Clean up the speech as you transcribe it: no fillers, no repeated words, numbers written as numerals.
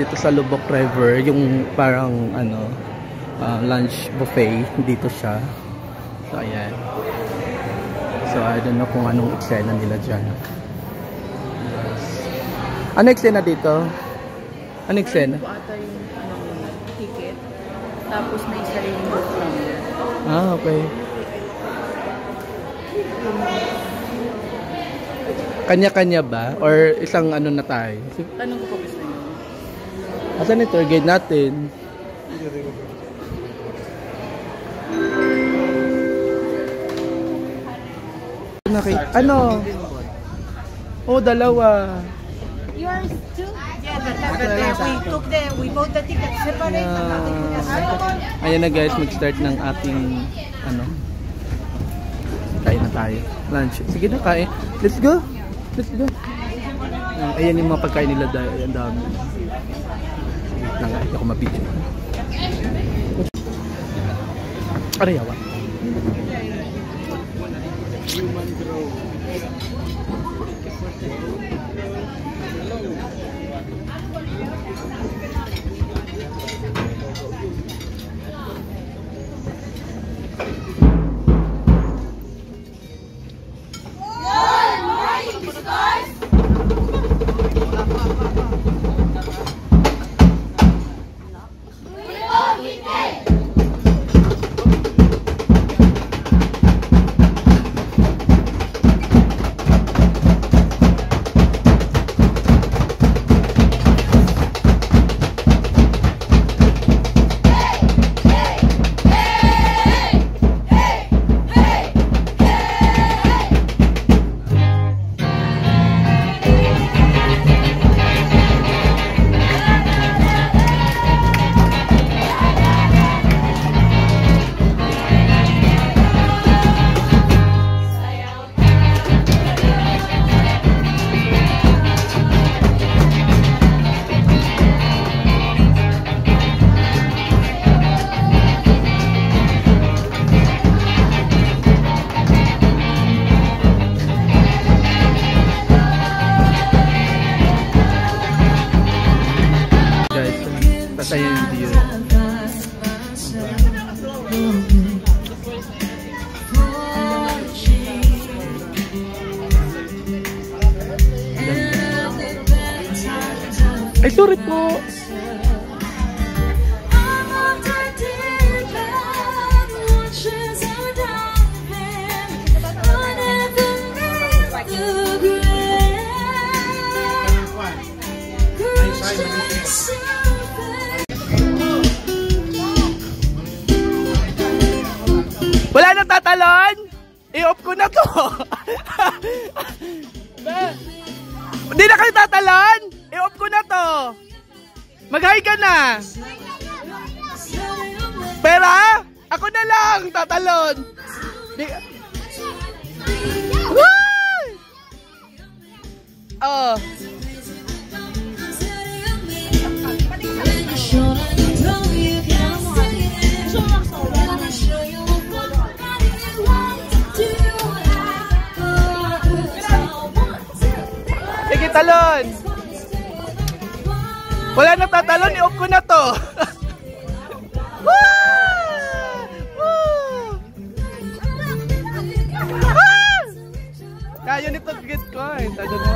Dito sa Lubok River, yung parang ano, lunch buffet, dito siya. So ayan. So I don't know kung anong eksena nila dyan. Yes. Ano eksena dito? Ano eksena? Ito ata yung ticket. Tapos may isa rin yung book lang. Ah, okay. Kanya-kanya ba? Or isang ano na tayo? Tanong ko pa gusto nyo. Asan yung tour guide natin? Ano? Oh, dalawa. Yours too? Yeah, we bought the ticket separate. Ayan na guys, mag-start ng ating ano. Kain na tayo. Lunch. Sige na, kain. Let's go. Let's go. Ayan yung mga pagkain nila dahil ang dami. Lang nga, hindi ako mabidyo. Arayawa. Human grow. Masaya yung view. Ay, sorry po. Wala nang tatalon? I-off ko na to. Hindi na kayo tatalon? I-off ko na to. Mag-hi ka na. Pera? Ako na lang tatalon. Oh. Sige, talon. Wala na tatalon, i-off ko na to. Kaya nito git ko, tayo mo.